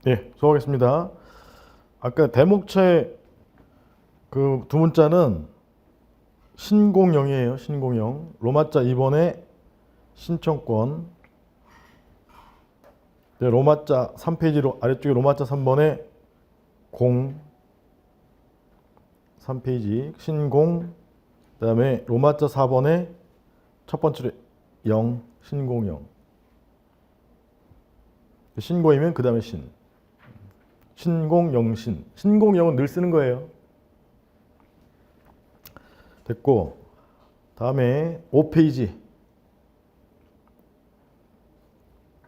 예, 수고하겠습니다. 아까 대목차의 그 두 문자는 신공영이에요. 신공영. 로마자 2번에 신청권. 네, 로마자 3페이지로 아래쪽에 로마자 3번에 공 3페이지 신공. 그다음에 로마자 4번에 첫 번째로 영 신공영. 신고이면 그 다음에 신. 신공영신. 신공영은 늘 쓰는 거예요. 됐고, 다음에 5페이지.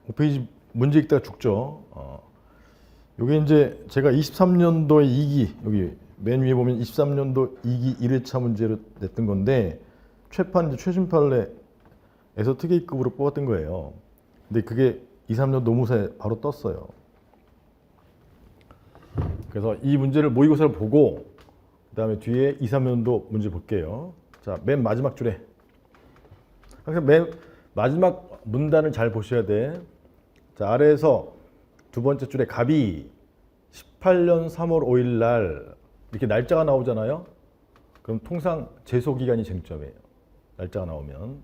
5페이지 문제 읽다가 죽죠. 요게 이제 제가 23년도에 2기, 여기 맨 위에 보면 23년도 2기 1회차 문제로 냈던 건데, 최판 이제 최신 판례에서 특이급으로 뽑았던 거예요. 근데 그게 2, 3년 노무사에 바로 떴어요. 그래서 이 문제를 모의고사를 보고 그 다음에 뒤에 2, 3년도 문제 볼게요. 자, 맨 마지막 줄에 항상 맨 마지막 문단을 잘 보셔야 돼. 자, 아래에서 두 번째 줄에 갑이 18년 3월 5일 날 이렇게 날짜가 나오잖아요. 그럼 통상 제소기간이 쟁점이에요. 날짜가 나오면.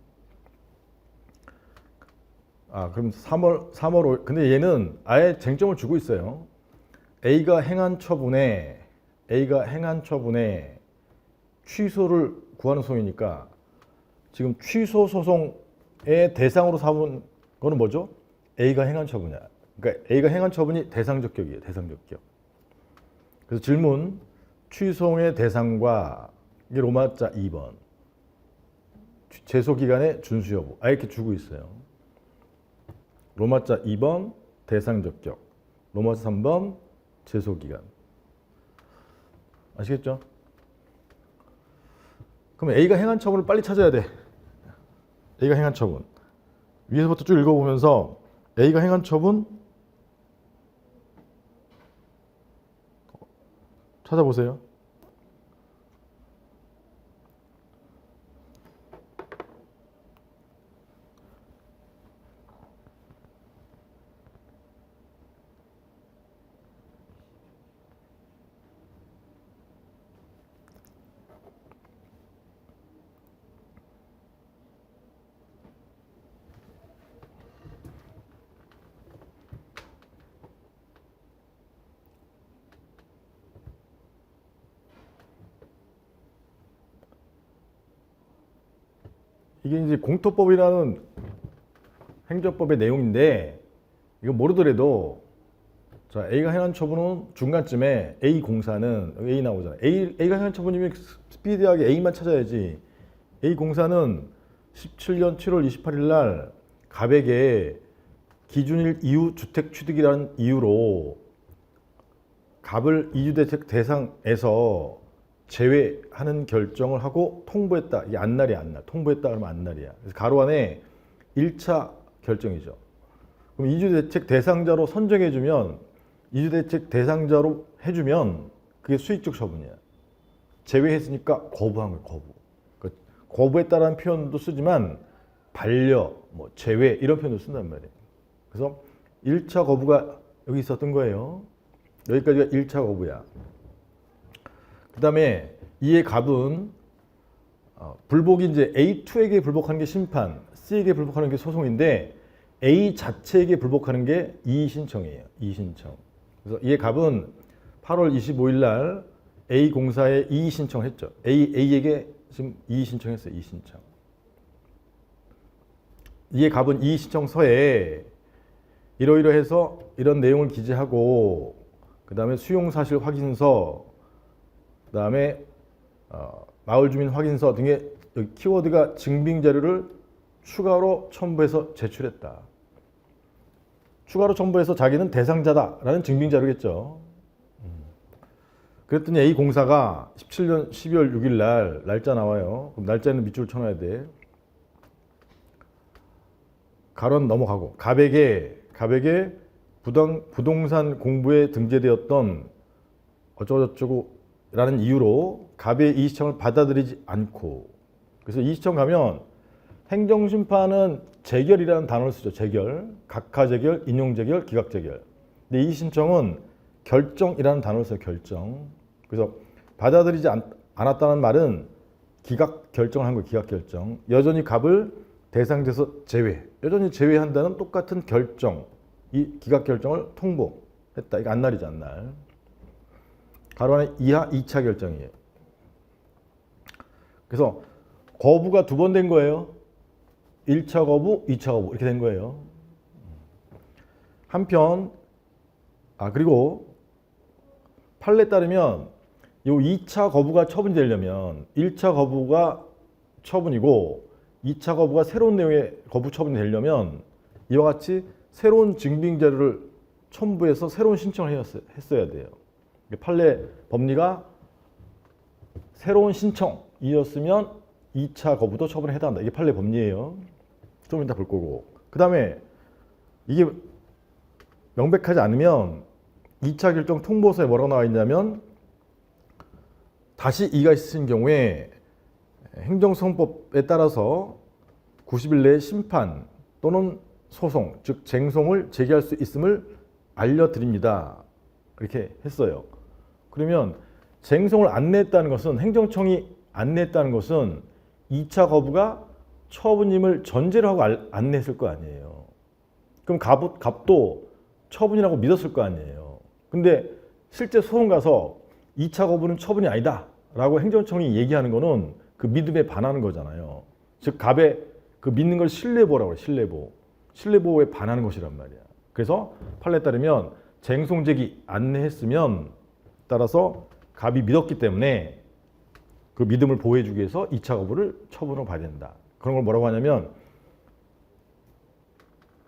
그럼 3월 5일. 근데 얘는 아예 쟁점을 주고 있어요. A가 행한 처분에 취소를 구하는 소송이니까 지금 취소 소송의 대상으로 삼은 거는 뭐죠? A가 행한 처분이야. 그러니까 A가 행한 처분이 대상적격이에요. 대상적격. 그래서 질문, 취소의 대상과 이게 로마자 2번. 제소기간의 준수 여부. 이렇게 주고 있어요. 로마자 2번 대상적격. 로마자 3번 제소기간. 아시겠죠? 그럼 A가 행한 처분을 빨리 찾아야 돼. A가 행한 처분. 위에서부터 쭉 읽어보면서 A가 행한 처분 찾아보세요. 이게 이제 공토법이라는 행정법의 내용인데 이거 모르더라도 자, A가 행한 처분은 중간쯤에 A 공사는 A 나오잖아요. A가 행한 처분이면 스피디하게 A만 찾아야지. A 공사는 17년 7월 28일 날 갑에게 기준일 이후 주택 취득이라는 이유로 갑을 이주대책 대상에서 제외하는 결정을 하고 통보했다. 이게 안날이야, 안날. 통보했다 그러면 안날이야. 그래서 가로 안에 1차 결정이죠. 그럼 이주대책 대상자로 선정해주면 이주대책 대상자로 해주면 그게 수익적 처분이야. 제외했으니까 거부한 거야, 거부. 그러니까 거부했다라는 표현도 쓰지만 반려, 뭐 제외 이런 표현도 쓴단 말이에요. 그래서 1차 거부가 여기 있었던 거예요. 여기까지가 1차 거부야. 그 다음에 이의 갑은 불복이 이제 A2에게 불복하는 게 심판, C에게 불복하는 게 소송인데 A 자체에게 불복하는 게 이의신청이에요. 이의신청. 그래서 이의 갑은 8월 25일 날 A 공사에 이의신청을 했죠. A에게 지금 이의신청했어요. 이의신청. 이의 갑은 이의신청서에 이러이러해서 이런 내용을 기재하고 그 다음에 수용사실 확인서 그 다음에 마을주민 확인서 등의 여기 키워드가 증빙자료를 추가로 첨부해서 제출했다. 추가로 첨부해서 자기는 대상자다라는 증빙자료겠죠. 그랬더니 A공사가 17년 12월 6일 날 날짜 나와요. 그럼 날짜에는 밑줄 쳐놔야 돼. 가론 넘어가고 갑에게 부동산 공부에 등재되었던 어쩌고저쩌고 라는 이유로 갑의 이의신청을 받아들이지 않고, 그래서 이의신청 가면 행정심판은 재결이라는 단어를 쓰죠. 재결, 각하재결, 인용재결, 기각재결. 근데 이 신청은 결정이라는 단어를 써요. 결정. 그래서 받아들이지 않았다는 말은 기각 결정을 한 거예요. 기각 결정. 여전히 갑을 대상에서 제외. 여전히 제외한다는 똑같은 결정. 이 기각 결정을 통보했다. 이거 안날이죠. 안날. 가로 안에 이하 2차 결정이에요. 그래서 거부가 두 번 된 거예요. 1차 거부, 2차 거부 이렇게 된 거예요. 한편 그리고 판례에 따르면 이 2차 거부가 처분이 되려면 1차 거부가 처분이고 2차 거부가 새로운 내용의 거부 처분이 되려면 이와 같이 새로운 증빙 자료를 첨부해서 새로운 신청을 했어야 돼요. 판례 법리가 새로운 신청이었으면 2차 거부도 처분에 해당한다. 이게 판례 법리예요. 좀 이따 볼 거고. 그 다음에 이게 명백하지 않으면 2차 결정 통보서에 뭐라고 나와 있냐면 다시 이의가 있으신 경우에 행정소송법에 따라서 90일 내에 심판 또는 소송, 즉 쟁송을 제기할 수 있음을 알려드립니다. 이렇게 했어요. 그러면 쟁송을 안 냈다는 것은 행정청이 안 냈다는 것은 2차 거부가 처분임을 전제로 하고 안 냈을 거 아니에요. 그럼 갑도 처분이라고 믿었을 거 아니에요. 근데 실제 소송 가서 2차 거부는 처분이 아니다 라고 행정청이 얘기하는 거는 그 믿음에 반하는 거잖아요. 즉 갑의 그 믿는 걸 신뢰보라고 해요. 신뢰보. 신뢰보호에 반하는 것이란 말이야. 그래서 판례에 따르면 쟁송 제기 안내했으면 따라서 갑이 믿었기 때문에 그 믿음을 보호해주기 위해서 2차 거부를 처분으로 봐야 된다. 그런 걸 뭐라고 하냐면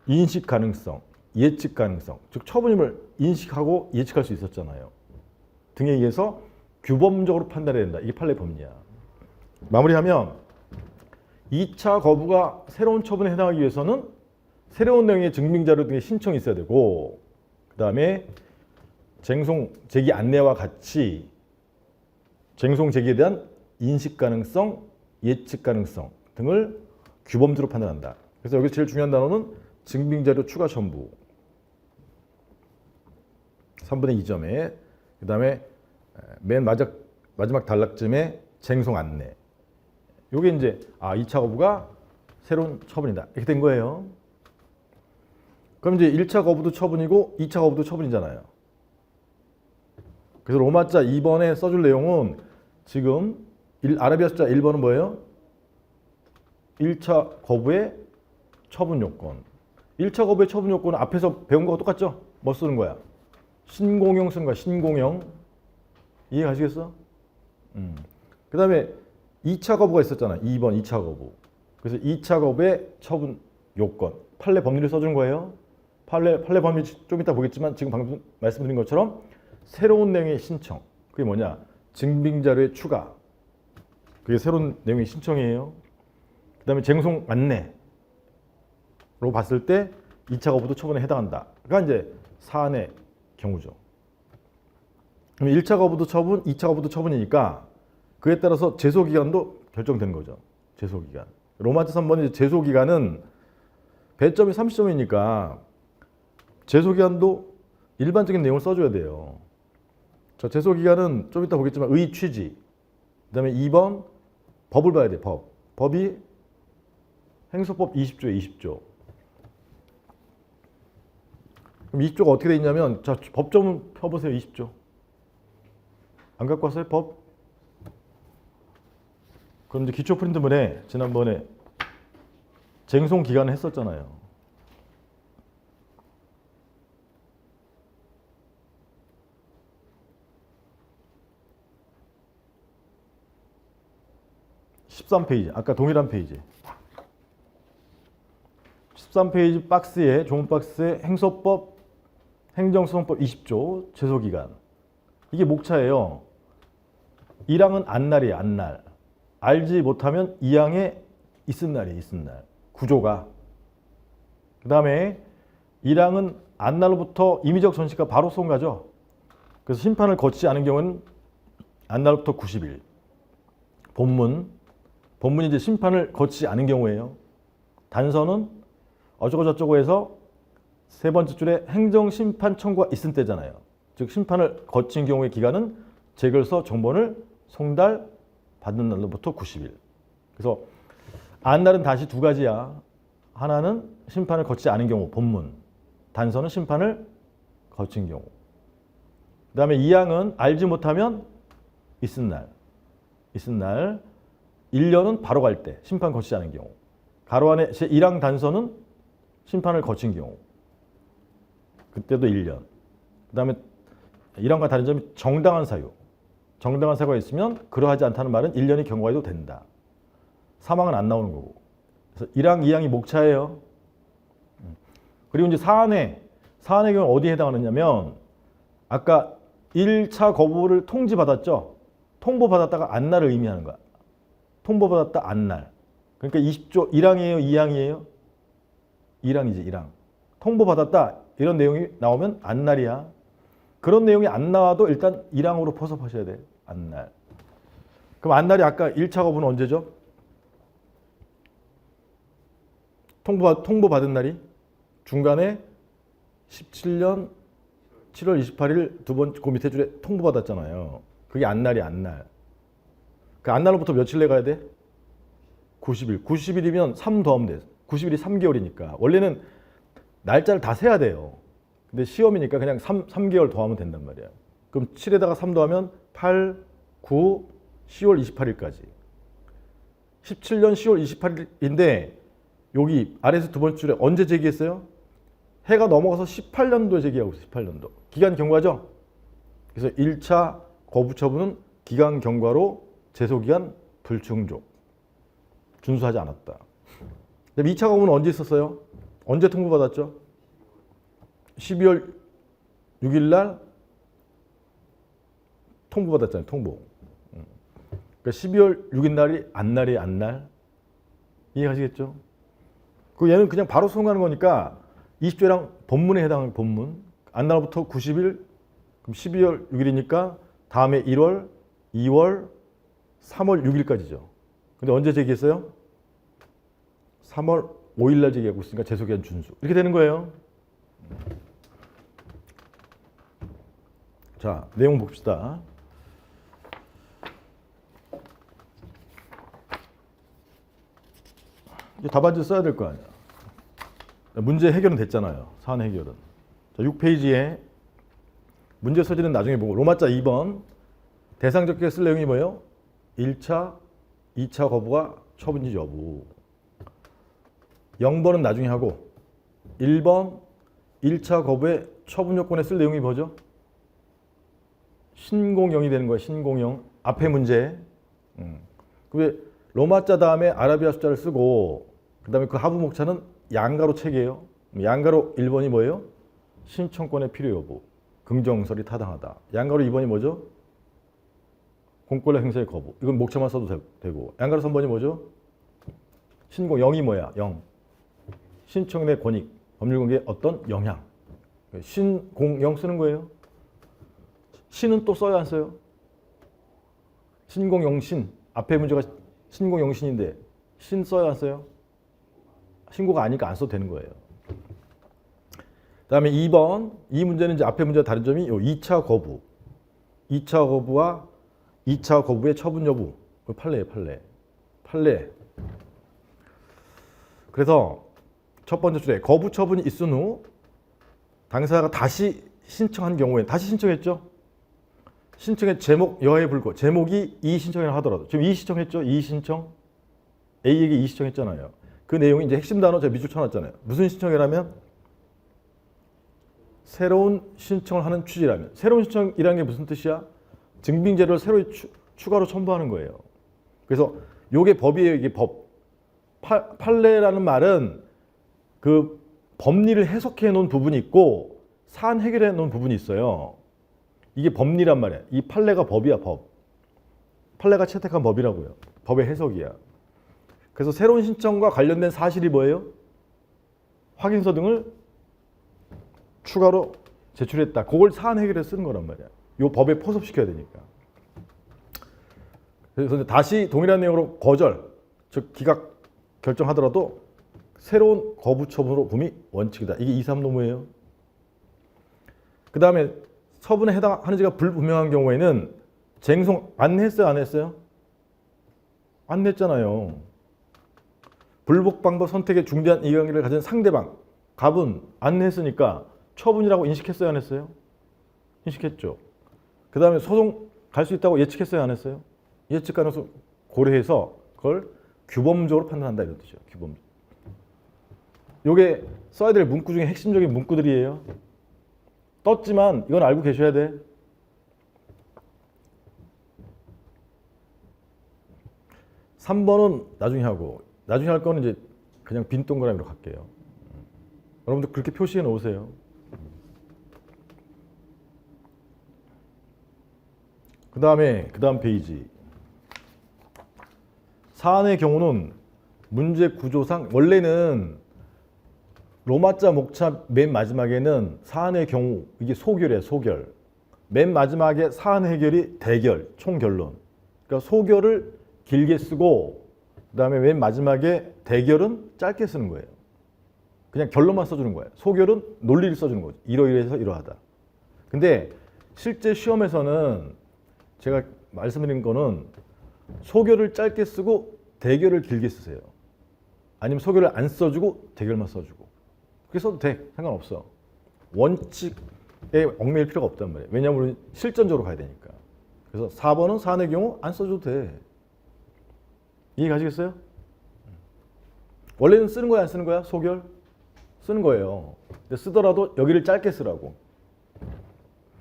인식 가능성, 예측 가능성, 즉 처분임을 인식하고 예측할 수 있었잖아요. 등에 의해서 규범적으로 판단해야 된다. 이게 판례 법리야. 마무리하면 2차 거부가 새로운 처분에 해당하기 위해서는 새로운 내용의 증빙자료 등의 신청이 있어야 되고 그 다음에 쟁송 제기 안내와 같이 쟁송 제기에 대한 인식 가능성, 예측 가능성 등을 규범적으로 판단한다. 그래서 여기서 제일 중요한 단어는 증빙자료 추가 첨부. 3분의 2점에 그 다음에 맨 마지막 단락쯤에 쟁송 안내. 요게 이제 2차 거부가 새로운 처분이다. 이렇게 된 거예요. 그럼 이제 1차 거부도 처분이고 2차 거부도 처분이잖아요. 그래서 로마자 2번에 써줄 내용은 지금 아라비아 숫자 1번은 뭐예요? 1차 거부의 처분 요건. 1차 거부의 처분 요건은 앞에서 배운 거가 똑같죠? 뭐 쓰는 거야? 신공용 쓰는 거야. 신공용. 이해 가시겠어? 그 다음에 2차 거부가 있었잖아. 2번 2차 거부. 그래서 2차 거부의 처분 요건. 판례 법리를 써준 거예요. 판례 법리 좀 이따 보겠지만 지금 방금 말씀드린 것처럼 새로운 내용의 신청. 그게 뭐냐? 증빙자료의 추가. 그게 새로운 내용의 신청이에요. 그 다음에 쟁송 안내로 봤을 때 2차 거부도 처분에 해당한다. 그러니까 이제 사안의 경우죠. 그럼 1차 거부도 처분, 2차 거부도 처분이니까 그에 따라서 제소기간도 결정되는 거죠. 제소기간. 로마자 3번의 제소기간은 배점이 30점이니까 제소기간도 일반적인 내용을 써줘야 돼요. 자, 제소기간은 좀 이따 보겠지만 의 취지. 그 다음에 2번 법을 봐야 돼. 법이 행소법 20조에 20조. 그럼 20조가 어떻게 돼 있냐면 자, 법 좀 펴보세요. 20조. 안 갖고 왔어요? 법? 그럼 이제 기초 프린트문에 지난번에 쟁송 기간을 했었잖아요. (13페이지) 아까 동일한 페이지 13페이지 박스에 종은 박스에 행소법 행정소송법 20조 제소기간. 이게 목차예요. 1항은 안날이에요. 안날. 알지 못하면 2항에 있음날이에요. 있음날. 구조가. 그 다음에 1항은 안날로부터 임의적 전시가 바로 소송가죠. 그래서 심판을 거치지 않은 경우는 안날로부터 90일. 본문이 이제 심판을 거치지 않은 경우에요. 단서는 어쩌고 저쩌고 해서 세 번째 줄에 행정심판 청구가 있은 때잖아요. 즉 심판을 거친 경우의 기간은 재결서 정본을 송달 받는 날로부터 90일. 그래서 안날은 다시 두 가지야. 하나는 심판을 거치지 않은 경우 본문, 단서는 심판을 거친 경우. 그 다음에 이항은 알지 못하면 있은 날, 1년은 바로 갈 때, 심판 거치지 않은 경우. 가로 안에 제1항 단서는 심판을 거친 경우. 그때도 1년. 그 다음에 1항과 다른 점이 정당한 사유. 정당한 사유가 있으면 그러하지 않다는 말은 1년이 경과해도 된다. 사망은 안 나오는 거고. 그래서 1항, 2항이 목차예요. 그리고 이제 사안의 경우는 어디에 해당하느냐면 아까 1차 거부를 통지받았죠. 통보받았다가 안날을 의미하는 거야. 통보받았다 안날. 그러니까 20조 1항이에요, 2항이에요? 1항이지, 1항. 통보받았다 이런 내용이 나오면 안날이야. 그런 내용이 안 나와도 일단 1항으로 포섭하셔야 돼. 안날. 그럼 안날이 아까 1차 거부는 언제죠? 통보받은 날이 중간에 17년 7월 28일 두 번 그 밑에 줄에 통보받았잖아요. 그게 안날이 안날. 그 안날로부터 며칠 내가야 돼? 90일. 90일이면 3 더하면 돼. 90일이 3개월이니까. 원래는 날짜를 다 세야 돼요. 근데 시험이니까 그냥 3개월 더하면 된단 말이야. 그럼 7에다가 3 더하면 8, 9, 10월 28일까지. 17년 10월 28일인데 여기 아래에서 두 번째 줄에 언제 제기했어요? 해가 넘어가서 18년도에 제기하고 있어요. 18년도. 기간 경과죠? 그래서 1차 거부 처분은 기간 경과로 제소기간 불충족. 준수하지 않았다. 그다음에 2차 거부는 언제 있었어요? 언제 통보받았죠? 12월 6일 날 통보받았잖아요. 통보. 그러니까 12월 6일 날이 안날이 안날. 이해가시겠죠? 그 얘는 그냥 바로 수긍하는 거니까 20조랑 본문에 해당하는 본문. 안날부터 90일, 그럼 12월 6일이니까 다음에 1월, 2월, 3월 6일까지죠. 근데 언제 제기했어요? 3월 5일 날 제기하고 있으니까 제소기한 준수. 이렇게 되는 거예요. 자, 내용 봅시다. 이제 답안지 써야 될 거 아니야. 문제 해결은 됐잖아요. 사안 해결은. 자, 6페이지에 문제 소지는 나중에 보고 로마자 2번 대상 적격에 쓸 내용이 뭐예요? 1차, 2차 거부가 처분지 여부. 0번은 나중에 하고 1번 1차 거부의 처분 요건에 쓸 내용이 뭐죠? 신공영이 되는 거예요. 신공영. 앞에 문제. 그 로마자 다음에 아라비아 숫자를 쓰고 그 다음에 그 하부 목차는 양가로 체계예요. 양가로 1번이 뭐예요? 신청권의 필요 여부. 긍정설이 타당하다. 양가로 2번이 뭐죠? 공권력 행사의 거부. 이건 목차만 써도 되고. 양가로 3번이 뭐죠? 신공 0이 뭐야? 0. 신청 내 권익. 법률관계에 어떤 영향. 신공영 쓰는 거예요. 신은 또 써야 안 써요? 신공영신. 앞에 문제가 신공영신인데 신 써야 안 써요? 신고가 아니니까 안 써도 되는 거예요. 그 다음에 2번. 이 문제는 이제 앞에 문제와 다른 점이 2차 거부. 2차 거부와 2차 거부의 처분 여부. 판례예요, 판례. 판례. 그래서 첫 번째 줄에 거부 처분이 있은 후 당사자가 다시 신청한 경우에 다시 신청했죠. 신청의 제목 여하에 불고 제목이 이의신청이라 하더라도 지금 이의신청했죠. 이의신청. A에게 이의신청했잖아요. 그 내용이 이제 핵심 단어 제가 밑줄 쳐놨잖아요. 무슨 신청이라면? 새로운 신청을 하는 취지라면. 새로운 신청이라는 게 무슨 뜻이야? 증빙 자료를 새로 추가로 첨부하는 거예요. 그래서 요게 법이에요. 이게 법. 판례라는 말은 그 법리를 해석해 놓은 부분이 있고 사안 해결해 놓은 부분이 있어요. 이게 법리란 말이야. 이 판례가 법이야, 법. 판례가 채택한 법이라고요. 법의 해석이야. 그래서 새로운 신청과 관련된 사실이 뭐예요? 확인서 등을 추가로 제출했다. 그걸 사안 해결에 쓰는 거란 말이야. 이 법에 포섭시켜야 되니까. 그래서 다시 동일한 내용으로 거절, 즉 기각 결정하더라도 새로운 거부 처분으로 봄이 원칙이다. 이게 2, 3노무예요. 그 다음에 처분에 해당하는지가 불분명한 경우에는 쟁송 안 했어요? 안 했어요? 안 냈잖아요. 불복 방법 선택에 중대한 이해관계를 가진 상대방 갑은 안 했으니까 처분이라고 인식했어요? 안 했어요? 인식했죠. 그 다음에 소송 갈 수 있다고 예측했어요? 안 했어요? 예측 가능성 고려해서 그걸 규범적으로 판단한다 이런 뜻이에요. 규범적. 요게 써야 될 문구 중에 핵심적인 문구들이에요. 떴지만 이건 알고 계셔야 돼. (3번은) 나중에 하고 나중에 할 거는 이제 그냥 빈 동그라미로 갈게요. 여러분들 그렇게 표시해 놓으세요. 그 다음 페이지. 사안의 경우는 문제 구조상 원래는 로마자 목차 맨 마지막에는 사안의 경우 이게 소결이에요. 소결. 맨 마지막에 사안 해결이 대결, 총결론. 그러니까 소결을 길게 쓰고 그다음에 맨 마지막에 대결은 짧게 쓰는 거예요. 그냥 결론만 써주는 거예요. 소결은 논리를 써주는 거죠. 이러이러해서 이러하다. 근데 실제 시험에서는 제가 말씀드린 거는 소결을 짧게 쓰고 대결을 길게 쓰세요. 아니면 소결을 안 써주고 대결만 써주고. 그렇게 써도 돼. 상관없어. 원칙에 얽매일 필요가 없단 말이에요. 왜냐하면 우리 실전적으로 가야 되니까. 그래서 4번은 사안의 경우 안 써줘도 돼. 이해 가시겠어요? 원래는 쓰는 거야 안 쓰는 거야? 소결? 쓰는 거예요. 근데 쓰더라도 여기를 짧게 쓰라고.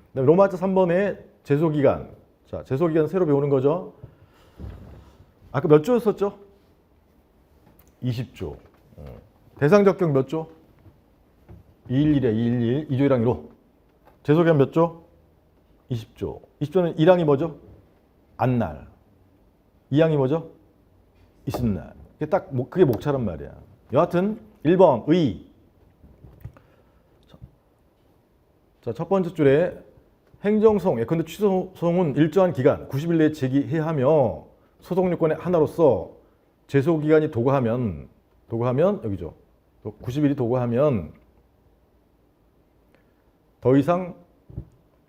그다음에 로마자 3번에 제소기간. 자, 제소기간 새로 배우는 거죠. 아까 몇 조였었죠? 20조. 대상 적격 몇 조? 211이야. 211. 2조이랑 1호. 제소기간 몇 조? 20조. 20조는 1항이 뭐죠? 안날. 2항이 뭐죠? 있음날. 그게 목차란 말이야. 여하튼 1번 의. 자, 첫 번째 줄에 행정소송, 예컨대 취소소송은 일정한 기간 90일 내에 제기해야 하며 소송요건의 하나로서 제소기간이 도구하면 여기죠. 90일이 도구하면 더 이상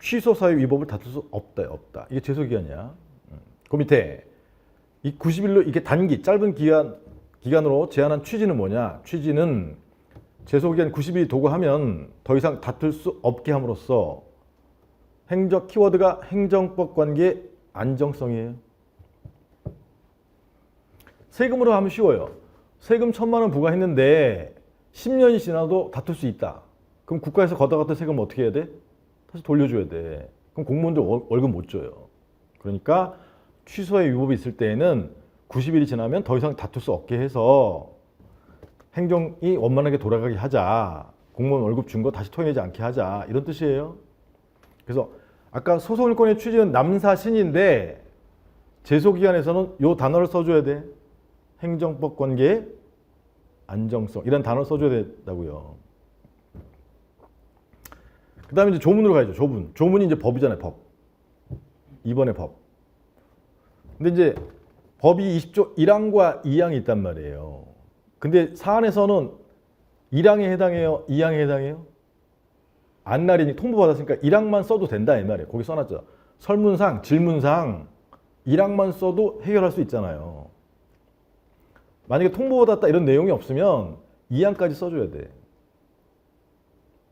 취소사유 위법을 다툴 수 없다. 이게 제소기간이야. 그 밑에 이 90일로 이게 단기, 짧은 기간으로 제한한 취지는 뭐냐? 취지는 제소기간 90일이 도구하면 더 이상 다툴 수 없게 함으로써 행정 키워드가 행정법 관계의 안정성이에요. 세금으로 하면 쉬워요. 세금 1,000만 원 부과했는데 10년이 지나도 다툴 수 있다. 그럼 국가에서 걷어갔던 세금 어떻게 해야 돼? 다시 돌려줘야 돼. 그럼 공무원들 월급 못 줘요. 그러니까 취소의 위법이 있을 때에는 90일이 지나면 더 이상 다툴 수 없게 해서 행정이 원만하게 돌아가게 하자. 공무원 월급 준 거 다시 토해내지 않게 하자. 이런 뜻이에요. 그래서 아까 소송일권의 취지는 남사신인데 제소기간에서는 이 단어를 써줘야 돼. 행정법 관계의 안정성. 이런 단어를 써줘야 된다고요. 그 다음에 이제 조문으로 가야죠. 조문. 조문이 이제 법이잖아요. 법. 이번에 법. 근데 이제 법이 20조 1항과 2항이 있단 말이에요. 근데 사안에서는 1항에 해당해요? 2항에 해당해요? 안날이니 통보받았으니까 1항만 써도 된다 이 말이에요. 거기 써놨죠. 설문상, 질문상 1항만 써도 해결할 수 있잖아요. 만약에 통보받았다 이런 내용이 없으면 2항까지 써줘야 돼.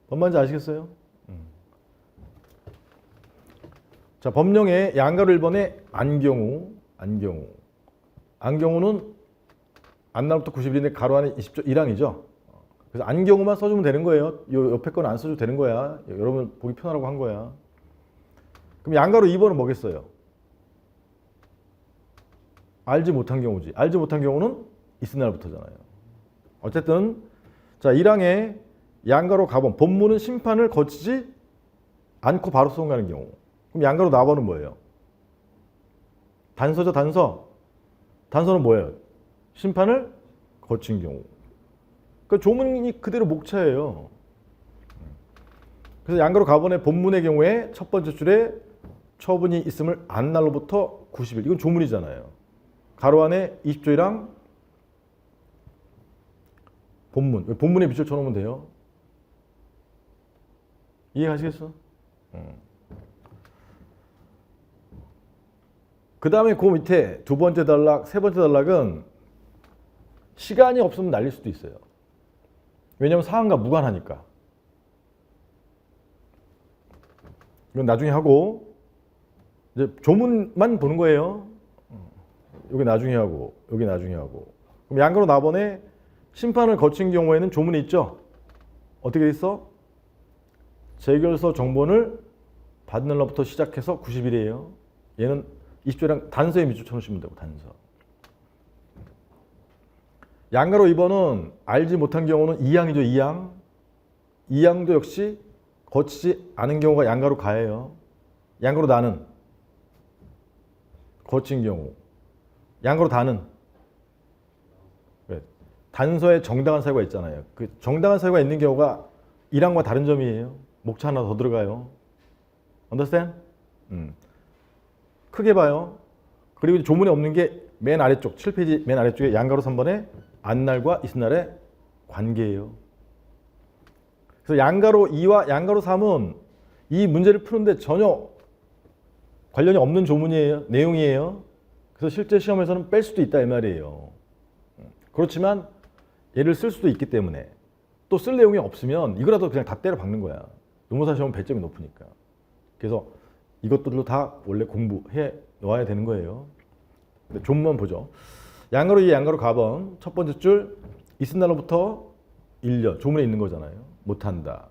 뭔 말인지 아시겠어요? 자, 법령에 양가로 1번에 안경우는 안날부터 90일인데 가로 안에 20조 1항이죠. 그래서 안경우만 써주면 되는 거예요. 요 옆에 거는 안 써줘도 되는 거야. 여러분 보기 편하라고 한 거야. 그럼 양가로 2번은 뭐겠어요? 알지 못한 경우지. 알지 못한 경우는 있을날부터잖아요. 어쨌든 자 1항에 양가로 가번 본문은 심판을 거치지 않고 바로 소송가는 경우. 그럼 양가로 나번은 뭐예요? 단서죠, 단서. 단서는 뭐예요? 심판을 거친 경우. 그러니까 조문이 그대로 목차예요. 그래서 양가로 가번의 본문의 경우에 첫 번째 줄에 처분이 있음을 안날로부터 90일. 이건 조문이잖아요. 가로 안에 20조 1항 본문. 본문에 밑줄 쳐놓으면 돼요. 이해가시겠어? 그 다음에 그 밑에 두 번째 단락, 세 번째 단락은 시간이 없으면 날릴 수도 있어요. 왜냐하면 사항과 무관하니까. 이건 나중에 하고 이제 조문만 보는 거예요. 여기 나중에 하고 여기 나중에 하고. 그럼 양가로 나번에 심판을 거친 경우에는 조문이 있죠. 어떻게 돼 있어? 재결서 정본을 받는 날부터 시작해서 90일이에요. 얘는 20조랑 단서에 밑줄 쳐놓으시면 되고 단서. 양가로 2번은 알지 못한 경우는 2항이죠. 2항. 2항도 역시 거치지 않은 경우가 양가로 가예요. 양가로 나는 거친 경우. 양가로 다는 단서에 정당한 사유가 있잖아요. 그 정당한 사유가 있는 경우가 1항과 다른 점이에요. 목차 하나 더 들어가요. Understand? 크게 봐요. 그리고 조문에 없는 게 맨 아래쪽 7페이지 맨 아래쪽에 양가로 3번에 안날과 이튿날의 관계예요. 그래서 양가로 2와 양가로 3은 이 문제를 푸는데 전혀 관련이 없는 조문이에요. 내용이에요. 그래서 실제 시험에서는 뺄 수도 있다 이 말이에요. 그렇지만 얘를 쓸 수도 있기 때문에 또 쓸 내용이 없으면 이거라도 그냥 다 때려 박는 거야. 노무사 시험은 배점이 높으니까. 그래서 이것들도 다 원래 공부해 놓아야 되는 거예요. 조문만 보죠. 양가로 2, 양가로 가번 첫 번째 줄 이튿날로부터 1년 조문에 있는 거잖아요. 못한다.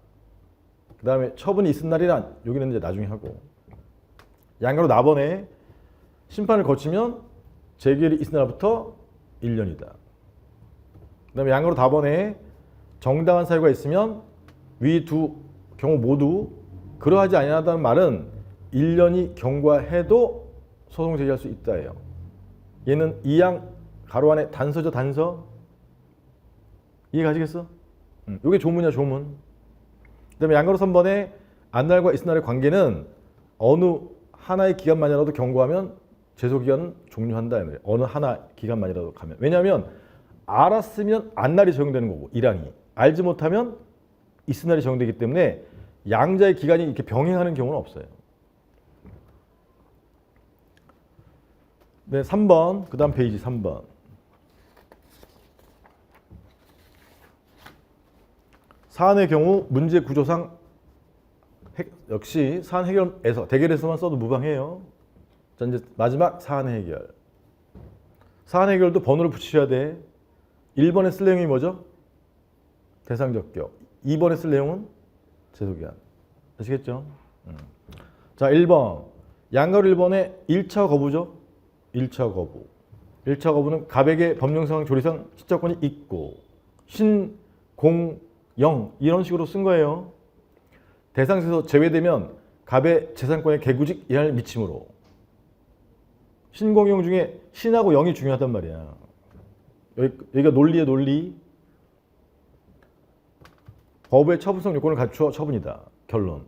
그 다음에 처분이 이튿날이란 여기는 이제 나중에 하고 양가로 나번에 심판을 거치면 재결이 이튿날부터 1년이다. 그 다음에 양가로 다번에 정당한 사유가 있으면 위 두 경우 모두 그러하지 아니하다는 말은 1년이 경과해도 소송 제기할 수 있다예요. 얘는 2항 가로 안에 단서죠. 단서. 이해 가시겠어? 이게 조문이야. 조문. 그 다음에 양가로 3번에 안날과 이튿날의 관계는 어느 하나의 기간만이라도 경고하면 제소기간은 종료한다. 어느 하나 기간만이라도 가면. 왜냐하면 알았으면 안날이 적용되는 거고 1항이. 알지 못하면 이튿날이 적용되기 때문에 양자의 기간이 이렇게 병행하는 경우는 없어요. 네, 3번. 그 다음 페이지 3번. 사안의 경우 문제 구조상 역시 사안 해결에서 대결에서만 써도 무방해요. 자, 이제 마지막 사안 해결. 사안 해결도 번호를 붙이셔야 돼. 1번에 쓸 내용이 뭐죠? 대상적격. 2번에 쓸 내용은 제소기한. 아시겠죠? 자, 1번. 양가로 1번에 1차 거부죠? 1차 거부. 1차 거부는 갑에게 법령상 조리상 시차권이 있고 신, 공, 영 이런 식으로 쓴 거예요. 대상에서 제외되면 갑의 재산권의 개구직 이하를 미침으로. 신공영 중에 신하고 영이 중요하단 말이야. 여기가 논리의 논리. 법의 처분성 요건을 갖추어 처분이다. 결론.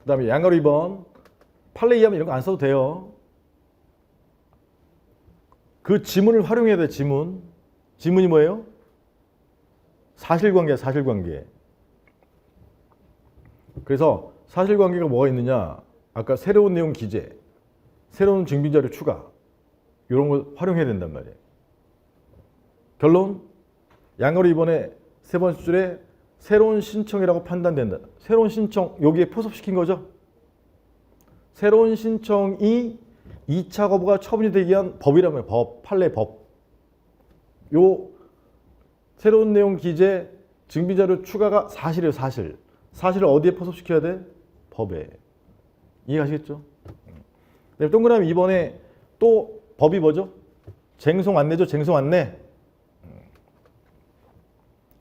그 다음에 양가로 2번. 판례 이하면 이런 거 안 써도 돼요. 그 지문을 활용해야 돼. 지문. 지문이 뭐예요? 사실관계야. 사실관계. 그래서 사실관계가 뭐가 있느냐. 아까 새로운 내용 기재, 새로운 증빙자료 추가 이런 걸 활용해야 된단 말이에요. 결론. 양가로 2번에 세 번째 줄에 새로운 신청이라고 판단된다. 새로운 신청 여기에 포섭시킨 거죠. 새로운 신청이 2차 거부가 처분이 되기 위한 법이라면 법, 판례 법. 요 새로운 내용 기재 증빙자료 추가가 사실이에요. 사실. 사실을 어디에 포섭시켜야 돼? 법에. 이해가시겠죠? 동그라미 2번에 또 법이 뭐죠? 쟁송 안내죠. 쟁송 안내.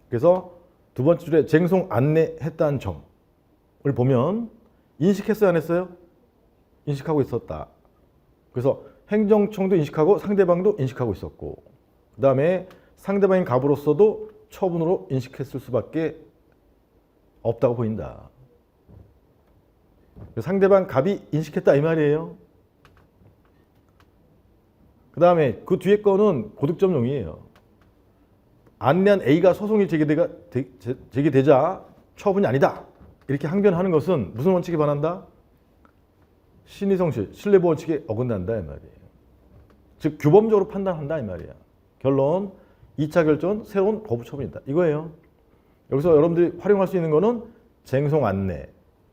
그래서 두 번째 줄에 쟁송 안내했다는 점을 보면 인식했어요? 안 했어요? 인식하고 있었다. 그래서 행정청도 인식하고 상대방도 인식하고 있었고 그 다음에 상대방인 갑으로서도 처분으로 인식했을 수밖에 없다고 보인다. 상대방 갑이 인식했다 이 말이에요. 그 다음에 그 뒤에 거는 고득점용이에요. 안내한 A가 소송이 제기되자 처분이 아니다. 이렇게 항변하는 것은 무슨 원칙에 반한다? 신의성실, 신뢰보호 원칙에 어긋난다 이 말이에요. 즉 규범적으로 판단한다 이 말이야. 결론 2차 결정은 새로운 거부 처분이다. 이거예요. 여기서 여러분들이 활용할 수 있는 거는 쟁송 안내.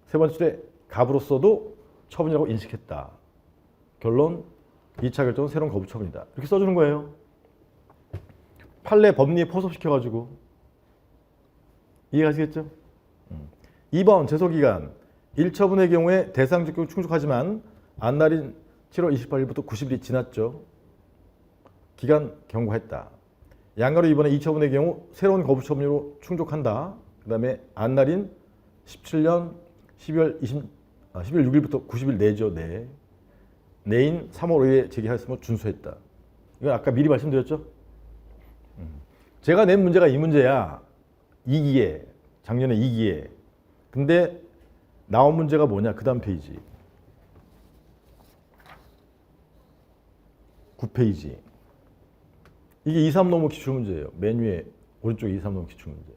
세 번째 갑으로서도 처분이라고 인식했다. 결론 2차 결정은 새로운 거부 처분이다. 이렇게 써주는 거예요. 판례 법리에 포섭시켜가지고 이해가시겠죠? 2번 제소기간 1처분의 경우에 대상직격이 충족하지만 안날인 7월 28일부터 90일이 지났죠. 기간 경과했다. 양가로 이번에 2처분의 경우 새로운 거부처분으로 충족한다. 그 다음에 안날인 17년 12월 6일부터 90일 내죠. 내인 3월 5일에 제기하였으면 준수했다. 이건 아까 미리 말씀드렸죠. 제가 낸 문제가 이 문제야. 2기에 작년에 2기에. 근데 나온 문제가 뭐냐? 그 다음 페이지 9페이지. 이게 2, 3논문 기출문제예요. 맨 위에 오른쪽에 2, 3논문 기출문제.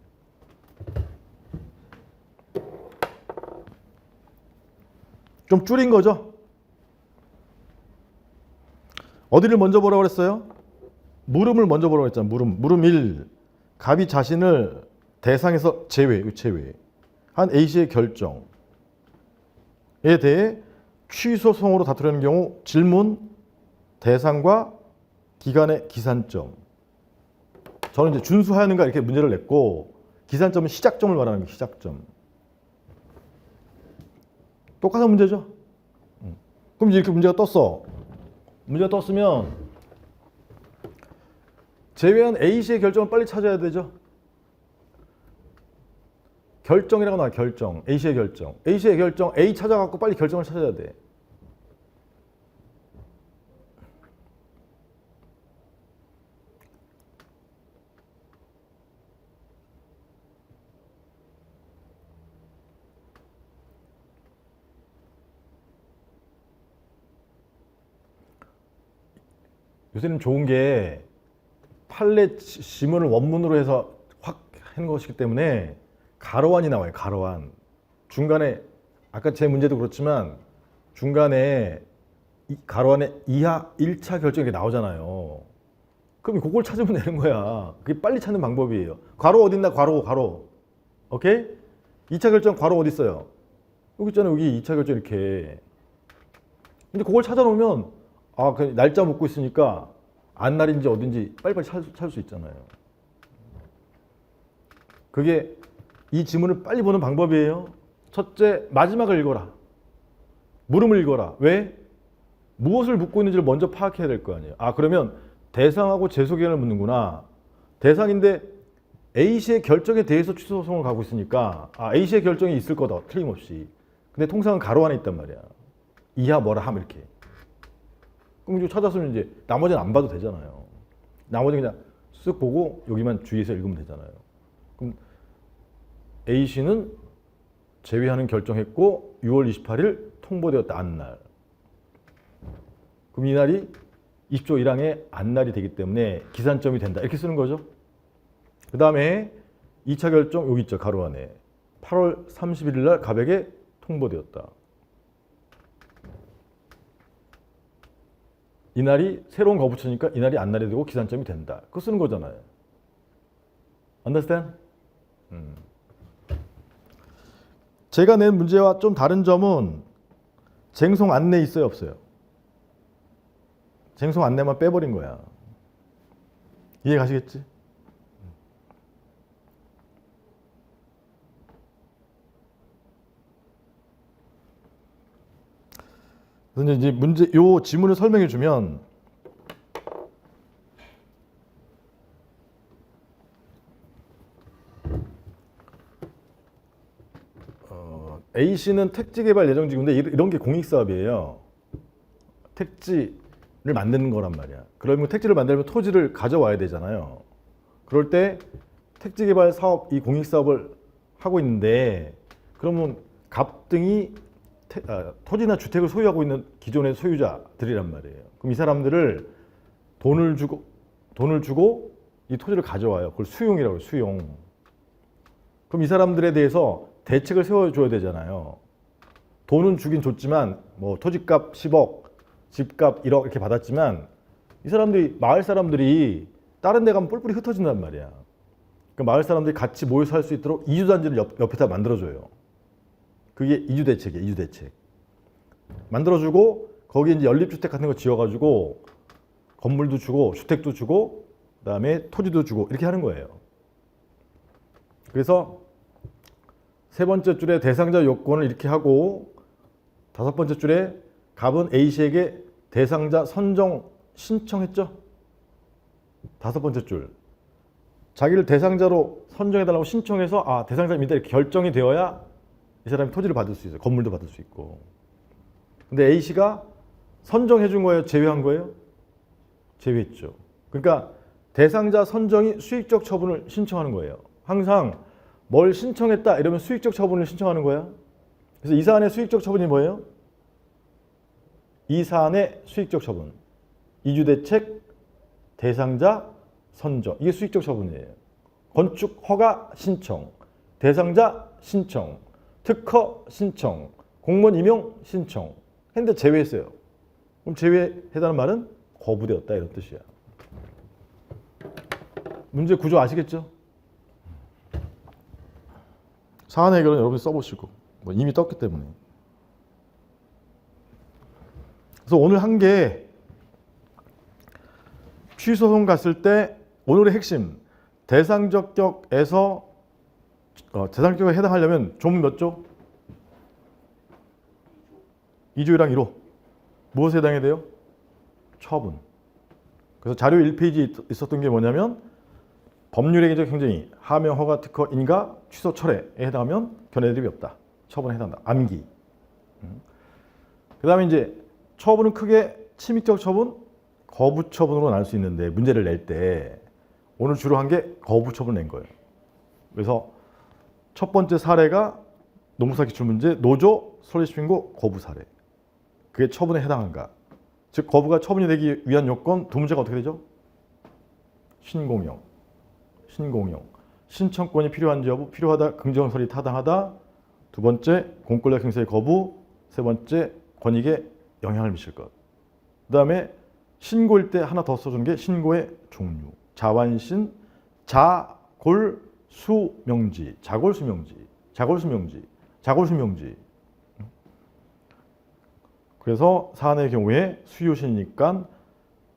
좀 줄인 거죠? 어디를 먼저 보라고 그랬어요? 물음을 먼저 보라고 했잖아. 물음 1. 갑이 자신을 대상에서 제외한 A씨의 결정에 대해 취소송으로 다투려는 경우 질문, 대상과 기간의 기산점. 저는 이제 준수하였는가 이렇게 문제를 냈고 기산점은 시작점을 말하는 거예요. 시작점. 똑같은 문제죠. 그럼 이렇게 문제가 떴어. 문제가 떴으면 제외한 A씨의 결정을 빨리 찾아야 되죠. 결정이라고 나와. 결정. A씨의 결정. A씨의 결정. A 찾아갖고 빨리 결정을 찾아야 돼. 요새는 좋은 게 판례 지문을 원문으로 해서 확 하는 것이기 때문에 가로안이 나와요. 가로안. 중간에 아까 제 문제도 그렇지만 중간에 가로안에 이하 1차 결정이 나오잖아요. 그럼 그걸 찾으면 되는 거야. 그게 빨리 찾는 방법이에요. 괄호 어딨나? 괄호. 오케이? 2차 결정 괄호 어디 있어요? 여기 있잖아요. 여기 2차 결정 이렇게. 근데 그걸 찾아놓으면 그 날짜 묻고 있으니까 안날인지 어딘지 빨리빨리 찾을 수 있잖아요. 그게 이 지문을 빨리 보는 방법이에요. 첫째, 마지막을 읽어라. 물음을 읽어라. 왜? 무엇을 묻고 있는지를 먼저 파악해야 될 거 아니에요. 그러면 대상하고 제소기간을 묻는구나. 대상인데 A씨의 결정에 대해서 취소소송을 가고 있으니까 A씨의 결정이 있을 거다. 틀림없이. 근데 통상은 가로 안에 있단 말이야. 이하 뭐라 함 이렇게. 그럼 이거 찾았으면 이제 나머지는 안 봐도 되잖아요. 나머지는 그냥 쓱 보고 여기만 주의해서 읽으면 되잖아요. 그럼 A씨는 제외하는 결정했고 6월 28일 통보되었다. 안날. 그럼 이날이 20조 1항의 안날이 되기 때문에 기산점이 된다. 이렇게 쓰는 거죠. 그 다음에 2차 결정 여기 있죠. 가로 안에. 8월 31일 날 갑에게 통보되었다. 이날이 새로운 거부처니까 이날이 안날이 되고 기산점이 된다. 그거 쓰는 거잖아요. Understand? 제가 낸 문제와 좀 다른 점은 쟁송 안내 있어요, 없어요? 쟁송 안내만 빼버린 거야. 이해 가시겠지? 그래서 이제 요 지문을 설명해 주면 A씨는 택지 개발 예정지구인데 이런 게 공익사업이에요. 택지를 만드는 거란 말이야. 그러면 택지를 만들면 토지를 가져와야 되잖아요. 그럴 때 택지 개발 사업, 이 공익사업을 하고 있는데 그러면 갑등이 토지나 주택을 소유하고 있는 기존의 소유자들이란 말이에요. 그럼 이 사람들을 돈을 주고 이 토지를 가져와요. 그걸 수용이라고 해요. 수용. 그럼 이 사람들에 대해서 대책을 세워줘야 되잖아요. 돈은 주긴 줬지만 뭐 토지값 10억, 집값 1억 이렇게 받았지만 이 사람들이 마을 사람들이 다른 데 가면 뿔뿔이 흩어진단 말이야. 그 마을 사람들이 같이 모여 살 수 있도록 이주단지를 옆에다 만들어줘요. 그게 이주대책이에요. 이주대책. 만들어주고 거기에 이제 연립주택 같은 거 지어가지고 건물도 주고 주택도 주고 그다음에 토지도 주고 이렇게 하는 거예요. 그래서 세 번째 줄에 대상자 요건을 이렇게 하고 다섯 번째 줄에 갑은 A씨에게 대상자 선정 신청했죠. 다섯 번째 줄. 자기를 대상자로 선정해달라고 신청해서 아 대상자입니다 이렇게 결정이 되어야 이 사람이 토지를 받을 수 있어요. 건물도 받을 수 있고. 근데 A씨가 선정해 준 거예요? 제외한 거예요? 제외했죠. 그러니까 대상자 선정이 수익적 처분을 신청하는 거예요. 항상 뭘 신청했다 이러면 수익적 처분을 신청하는 거야. 그래서 이 사안의 수익적 처분이 뭐예요? 이 사안의 수익적 처분. 이주대책 대상자 선정. 이게 수익적 처분이에요. 건축 허가 신청, 대상자 신청, 특허 신청, 공무원 임용 신청. 했는데 제외했어요. 그럼 제외해달라는 말은 거부되었다 이런 뜻이야. 문제 구조 아시겠죠? 사안 해결은 여러분이 써보시고 뭐 이미 떴기 때문에. 그래서 오늘 한 게 취소소송 갔을 때 오늘의 핵심 대상적격에서 대상적격에 해당하려면 조문 몇 조? 2조 1항 1호. 무엇에 해당해야 돼요? 처분. 그래서 자료 1페이지에 있었던 게 뭐냐면 법률행위적 행정이 하명, 허가, 특허, 인가, 취소, 철회에 해당하면 견해대립이 없다. 처분에 해당한다. 암기. 그 다음에 이제 처분은 크게 침입적 처분, 거부 처분으로 나눌 수 있는데 문제를 낼 때 오늘 주로 한 게 거부 처분을 낸 거예요. 그래서 첫 번째 사례가 노무사 기출문제 노조 설립신고 거부 사례. 그게 처분에 해당한가. 즉 거부가 처분이 되기 위한 요건 두 문제가 어떻게 되죠? 신공용. 신공용. 신청권이 필요한지 여부, 필요하다, 긍정설이 타당하다. 두 번째, 공권력 행사의 거부. 세 번째, 권익에 영향을 미칠 것. 그 다음에 신고일 때 하나 더 써준 게 신고의 종류. 자완신, 자골수명지, 자골수명지, 자골수명지, 자골수명지. 그래서 사안의 경우에 수요신이니까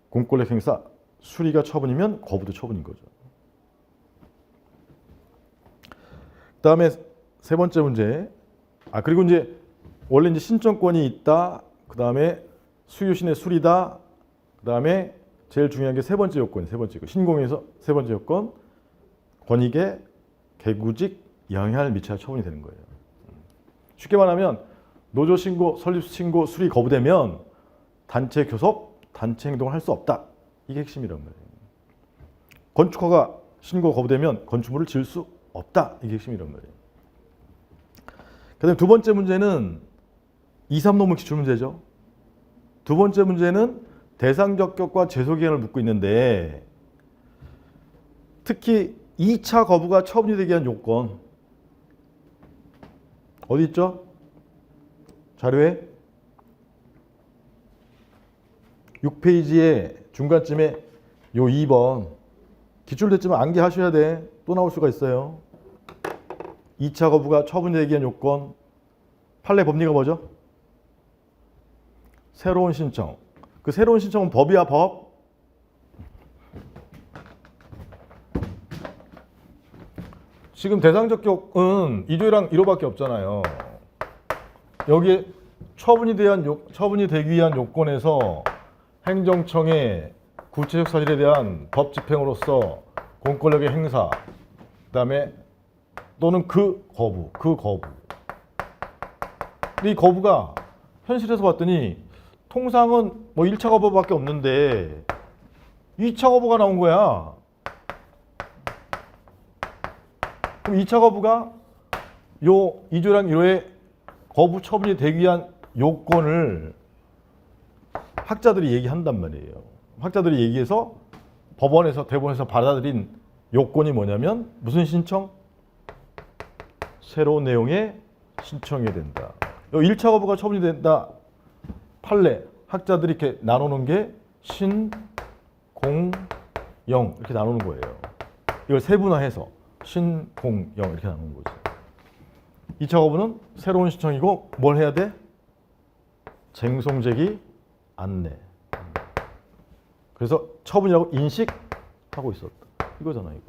공권력 행사 수리가 처분이면 거부도 처분인 거죠. 그 다음에 세 번째 문제. 그리고 이제 원래 이제 신청권이 있다. 그 다음에 수요신의 수리다. 그 다음에 제일 중요한 게 세 번째 요건, 세 번째 거. 신공에서 세 번째 요건, 권익에 개구직 영향을 미쳐야 처분이 되는 거예요. 쉽게 말하면 노조 신고, 설립 신고, 수리 거부되면 단체 교섭, 단체 행동을 할 수 없다. 이게 핵심이란 말이에요. 건축허가 신고 거부되면 건축물을 지을 수 없다. 이게 핵심이란 말이에요. 그 다음에 두 번째 문제는 2, 3논문 기출문제죠. 두 번째 문제는 대상적격과 제소기한을 묻고 있는데 특히 2차 거부가 처분이 되기 위한 요건 어디 있죠? 자료에 6페이지에 중간쯤에 요 2번 기출됐지만 암기하셔야 돼. 또 나올 수가 있어요. 2차 거부가 처분되기 위한 요건 판례 법리가 뭐죠? 새로운 신청. 그 새로운 신청은 법이야 법. 지금 대상적격은 2조랑 1호밖에 없잖아요. 여기에 처분이 되기 위한 요건에서 행정청의 구체적 사실에 대한 법 집행으로서 공권력의 행사, 그다음에 또는 그 거부. 근데 이 거부가 현실에서 봤더니 통상은 뭐 1차 거부밖에 없는데 2차 거부가 나온 거야. 그럼 2차 거부가 요 2조랑 1호의 거부 처분이 되기 위한 요건을 학자들이 얘기한단 말이에요. 학자들이 얘기해서 법원에서 대법원에서 받아들인 요건이 뭐냐면 무슨 신청? 새로운 내용의 신청이 된다. 요 1차 거부가 처분이 된다. 판례 학자들이 이렇게 나누는 게 신, 공, 영 이렇게 나누는 거예요. 이걸 세분화해서 신, 공, 영 이렇게 나누는 거죠. 2차 거부는 새로운 신청이고 뭘 해야 돼? 쟁송제기 안내. 그래서 처분이라고 인식하고 있었다. 이거잖아 이거.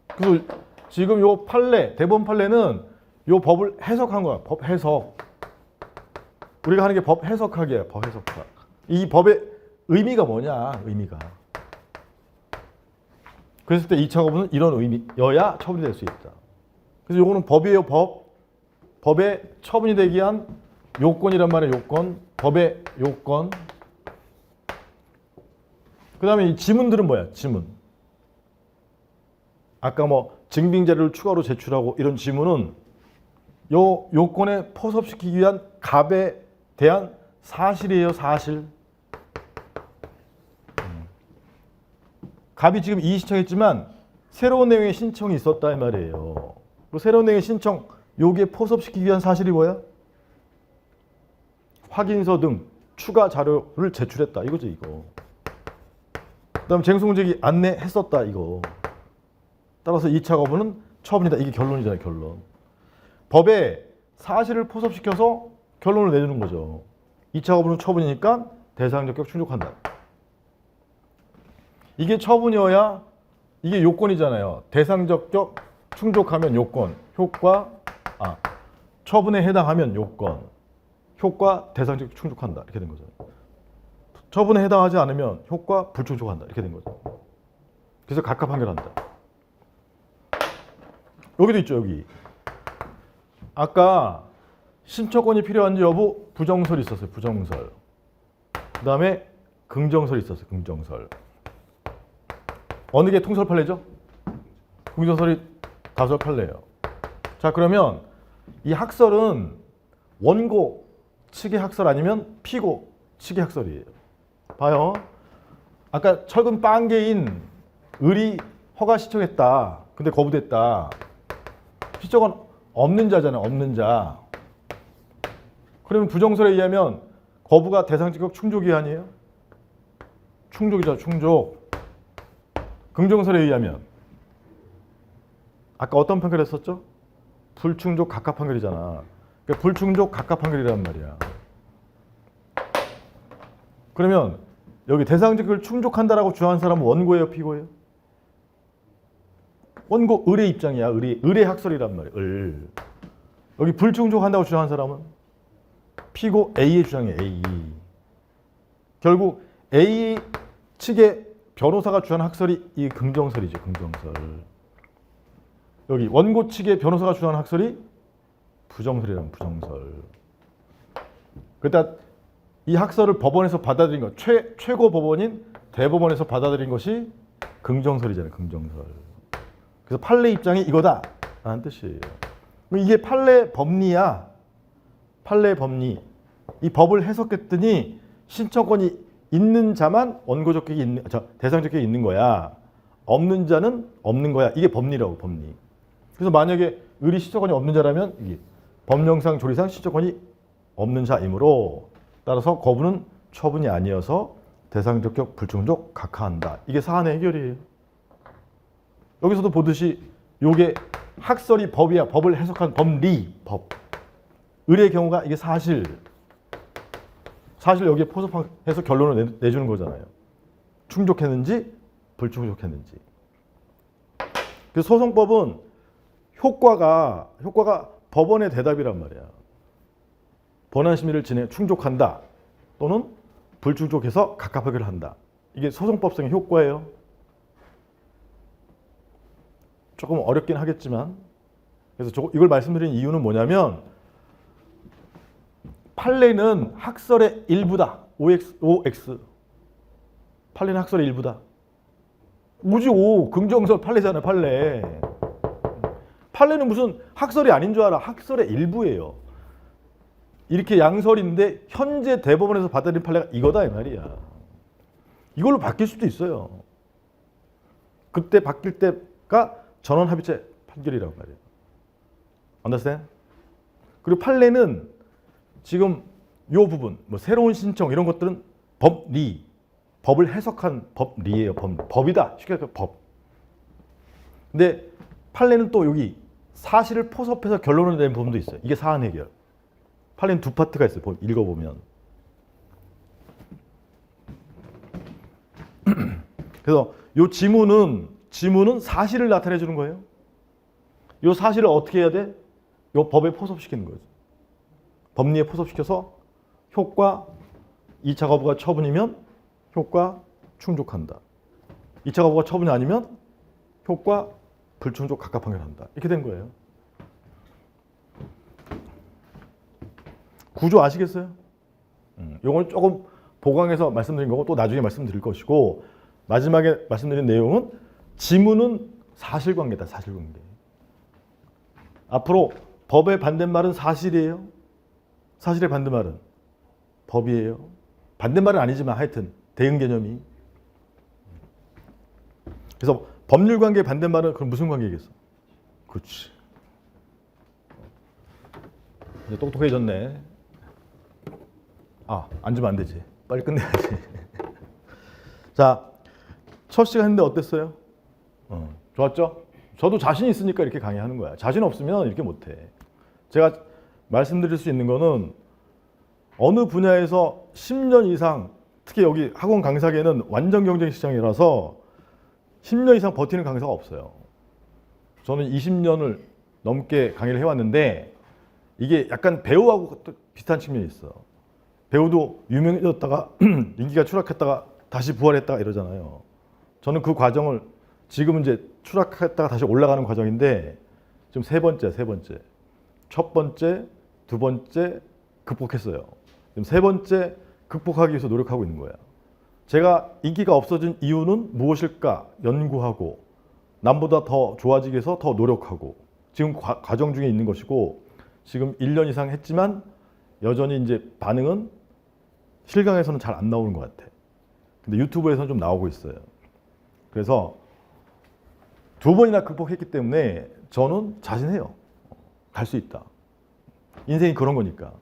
그래서 지금 요 판례, 대법원 판례는 요 법을 해석한 거야. 법 해석. 우리가 하는 게 법 해석학이에요. 법 해석학. 이 법의 의미가 뭐냐? 의미가. 그랬을 때 2차 거부는 이런 의미여야 처분이 될 수 있다. 그래서 요거는 법이에요. 법. 법에 처분이 되기 위한 요건이란 말이에요. 요건. 법의 요건. 그 다음에 이 지문들은 뭐야? 지문. 아까 뭐 증빙자료를 추가로 제출하고 이런 지문은 요 요건에 포섭시키기 위한 갑에 대한 사실이에요. 사실. 갑이 지금 이의 신청했지만 새로운 내용의 신청이 있었다 이 말이에요. 그 새로운 내용의 신청 여기에 포섭시키기 위한 사실이 뭐야? 확인서 등 추가 자료를 제출했다 이거죠 이거. 그다음 쟁송제기 안내했었다 이거. 따라서 2차 거부는 처분이다. 이게 결론이잖아요. 결론. 법에 사실을 포섭시켜서 결론을 내주는 거죠. 2차 거부는 처분이니까 대상적격 충족한다. 이게 처분이어야 이게 요건이잖아요. 대상적격 충족하면 요건, 효과, 처분에 해당하면 요건, 효과, 대상적격 충족한다. 이렇게 된 거죠. 처분에 해당하지 않으면 효과, 불충족한다. 이렇게 된 거죠. 그래서 각각 판결한다. 여기도 있죠. 여기. 아까 신청권이 필요한지 여부 부정설이 있었어요. 부정설. 그 다음에 긍정설이 있었어요. 긍정설. 어느 게 통설 판례죠? 긍정설이 다설 판례예요. 자 그러면 이 학설은 원고 측의 학설 아니면 피고 측의 학설이에요. 봐요. 아까 철근 빵개인 을이 허가 신청했다. 근데 거부됐다. 시적은 없는 자잖아요. 없는 자. 그러면 부정설에 의하면 거부가 대상적격 충족이 아니에요? 충족이죠. 충족. 긍정설에 의하면 아까 어떤 판결 했었죠? 불충족 각각 판결이잖아. 그러니까 불충족 각각 판결이란 말이야. 그러면 여기 대상적격을 충족한다라고 주장한 사람은 원고예요? 피고예요? 원고 을의 입장이야. 을의 학설이란 말이야. 을. 여기 불충족한다고 주장한 사람은 피고 A의 주장이에요. A. 결국 A 측의 변호사가 주장한 학설이 이 긍정설이죠. 긍정설. 여기 원고 측의 변호사가 주장한 학설이 부정설이란 부정설. 그러니까 이 학설을 법원에서 받아들인 것, 최고 법원인 대법원에서 받아들인 것이 긍정설이잖아요. 긍정설. 그래서 판례 입장이 이거다 라는 뜻이에요. 이게 판례 법리야. 판례 법리. 이 법을 해석했더니 신청권이 있는 자만 원고 적격이 있는, 대상 적격이 있는 거야. 없는 자는 없는 거야. 이게 법리라고, 법리. 그래서 만약에 을이 신청권이 없는 자라면 이게 법령상 조리상 신청권이 없는 자이므로 따라서 거부는 처분이 아니어서 대상 적격 불충족 각하한다. 이게 사안의 해결이에요. 여기서도 보듯이 요게 학설이 법이야. 법을 해석한 법리, 법. 을의 경우가 이게 사실 여기에 포섭해서 결론을 내주는 거잖아요. 충족했는지 불충족했는지. 그래서 소송법은 효과가 법원의 대답이란 말이야. 본안 심의를 충족한다 또는 불충족해서 각각 판결을 한다. 이게 소송법상의 효과예요. 조금 어렵긴 하겠지만 그래서 이걸 말씀드린 이유는 뭐냐면 판례는 학설의 일부다. OX. 판례는 학설의 일부다. 오지 O. 긍정설 판례잖아요. 판례. 판례는 무슨 학설이 아닌 줄 알아. 학설의 일부예요. 이렇게 양설인데 현재 대법원에서 받아들인 판례가 이거다 이 말이야. 이걸로 바뀔 수도 있어요. 그때 바뀔 때가 전원합의체 판결이라고 말이에요. understand? 그리고 판례는 지금 요 부분, 뭐 새로운 신청 이런 것들은 법리, 법을 해석한 법리예요. 법이다. 쉽게 말해서 법. 근데 판례는 또 여기 사실을 포섭해서 결론을 내는 부분도 있어요. 이게 사안 해결. 판례는 두 파트가 있어요. 읽어보면. 그래서 요 지문은 사실을 나타내 주는 거예요. 요 사실을 어떻게 해야 돼? 요 법에 포섭시키는 거죠. 법리에 포섭시켜서 효과 2차 거부가 처분이면 효과 충족한다. 2차 거부가 처분이 아니면 효과 불충족 각각 판결한다. 이렇게 된 거예요. 구조 아시겠어요? 이건 조금 보강해서 말씀드린 거고 또 나중에 말씀드릴 것이고 마지막에 말씀드린 내용은 지문은 사실관계다. 사실관계. 앞으로 법의 반대말은 사실이에요. 사실의 반대말은 법이에요. 반대말은 아니지만 하여튼 대응 개념이. 그래서 법률 관계의 반대말은 그럼 무슨 관계겠어? 그렇지. 이제 똑똑해졌네. 아, 앉으면 안 되지. 빨리 끝내야지. 자, 첫 시간 했는데 어땠어요? 좋았죠? 저도 자신 있으니까 이렇게 강의하는 거야. 자신 없으면 이렇게 못해. 제가 말씀드릴 수 있는 거는 어느 분야에서 10년 이상, 특히 여기 학원 강사계는 완전 경쟁 시장이라서 10년 이상 버티는 강사가 없어요. 저는 20년을 넘게 강의를 해왔는데 이게 약간 배우하고 비슷한 측면이 있어. 배우도 유명해졌다가 인기가 추락했다가 다시 부활했다가 이러잖아요. 저는 그 과정을 지금은 이제 추락했다가 다시 올라가는 과정인데 지금 세 번째. 첫 번째, 두 번째 극복했어요. 지금 세 번째 극복하기 위해서 노력하고 있는 거예요. 제가 인기가 없어진 이유는 무엇일까 연구하고 남보다 더 좋아지기 위해서 더 노력하고 지금 과정 중에 있는 것이고 지금 1년 이상 했지만 여전히 이제 반응은 실강에서는 잘 안 나오는 것 같아. 근데 유튜브에서는 좀 나오고 있어요. 그래서 두 번이나 극복했기 때문에 저는 자신해요. 갈 수 있다. 인생이 그런 거니까.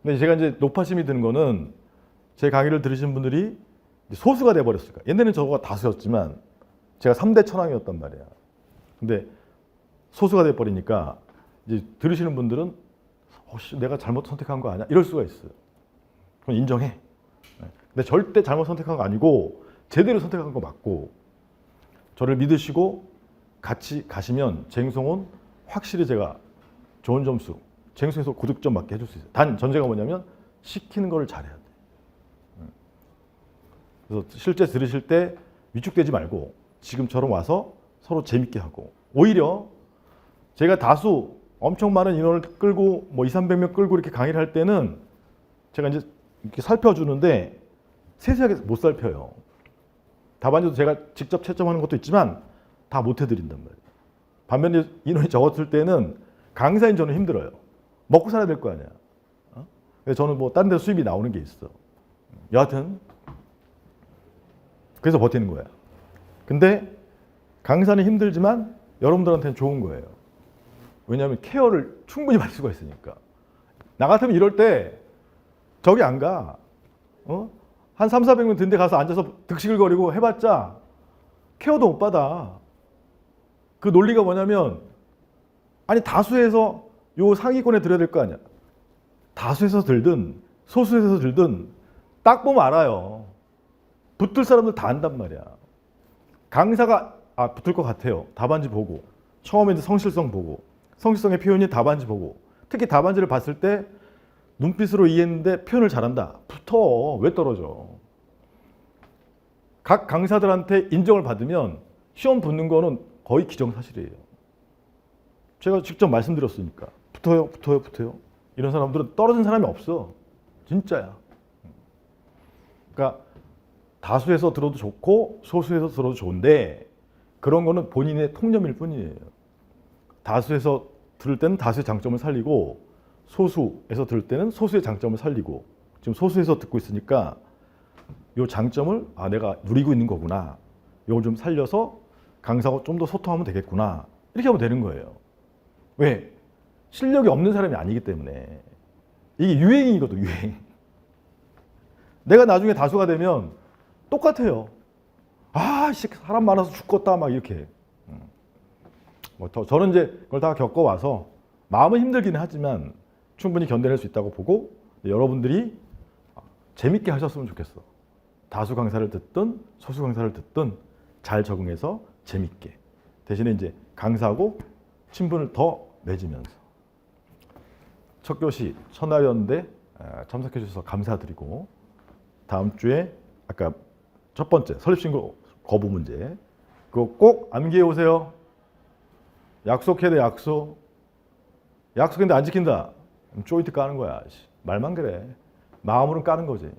근데 제가 이제 높아심이 드는 거는 제 강의를 들으신 분들이 소수가 돼버렸을까. 옛날에는 저거가 다수였지만 제가 3대 천왕이었단 말이야. 근데 소수가 돼버리니까 이제 들으시는 분들은 내가 잘못 선택한 거 아니야? 이럴 수가 있어요. 그건 인정해. 근데 절대 잘못 선택한 거 아니고 제대로 선택한 거 맞고 저를 믿으시고 같이 가시면 쟁송은 확실히 제가 좋은 점수, 쟁송에서 고득점 맞게 해줄 수 있어요. 단 전제가 뭐냐면 시키는 거를 잘해야 돼. 그래서 실제 들으실 때 위축되지 말고 지금처럼 와서 서로 재밌게 하고 오히려 제가 다수 엄청 많은 인원을 끌고 뭐 200~300명 끌고 이렇게 강의를 할 때는 제가 이제 이렇게 살펴주는데 세세하게 못 살펴요. 답안지도 제가 직접 채점하는 것도 있지만 다 못 해드린단 말이에요. 반면에 인원이 적었을 때는 강사인 저는 힘들어요. 먹고 살아야 될 거 아니야. 그래서 저는 뭐 다른 데서 수입이 나오는 게 있어. 여하튼 그래서 버티는 거야. 근데 강사는 힘들지만 여러분들한테는 좋은 거예요. 왜냐하면 케어를 충분히 받을 수가 있으니까. 나 같으면 이럴 때 저기 안 가. 한 300~400명 든 데 가서 앉아서 득실거리고 해봤자 케어도 못 받아. 그 논리가 뭐냐면 아니 다수에서 요 상위권에 들어야 될 거 아니야. 다수에서 들든 소수에서 들든 딱 보면 알아요. 붙을 사람들 다 안단 말이야. 강사가 붙을 것 같아요. 답안지 보고 처음에 이제 성실성 보고 성실성의 표현이 답안지 보고 특히 답안지를 봤을 때 눈빛으로 이해했는데 표현을 잘한다. 붙어. 왜 떨어져? 각 강사들한테 인정을 받으면 시험 붙는 거는 거의 기정사실이에요. 제가 직접 말씀드렸으니까. 붙어요. 이런 사람들은 떨어진 사람이 없어. 진짜야. 그러니까 다수에서 들어도 좋고 소수에서 들어도 좋은데 그런 거는 본인의 통념일 뿐이에요. 다수에서 들을 때는 다수의 장점을 살리고 소수에서 들을 때는 소수의 장점을 살리고 지금 소수에서 듣고 있으니까 요 장점을 내가 누리고 있는 거구나. 요걸 좀 살려서 강사하고 좀 더 소통하면 되겠구나. 이렇게 하면 되는 거예요. 왜? 실력이 없는 사람이 아니기 때문에. 이게 유행이거든, 유행. 내가 나중에 다수가 되면 똑같아요. 사람 많아서 죽겠다, 막 이렇게. 저는 이제 그걸 다 겪어와서 마음은 힘들긴 하지만 충분히 견뎌낼 수 있다고 보고 여러분들이 재밌게 하셨으면 좋겠어. 다수 강사를 듣든 소수 강사를 듣든 잘 적응해서 재밌게. 대신에 이제 강사하고 친분을 더 맺으면서. 첫 교시 천하연대 참석해 주셔서 감사드리고 다음 주에 아까 첫 번째 설립신고 거부 문제 그거 꼭 암기해 오세요. 약속해야 돼, 약속. 약속했는데 안 지킨다. 조인트 까는 거야. 말만 그래. 마음으로는 까는 거지.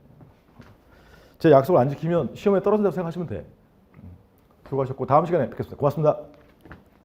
제 약속을 안 지키면 시험에 떨어진다고 생각하시면 돼. 수고하셨고 다음 시간에 뵙겠습니다. 고맙습니다.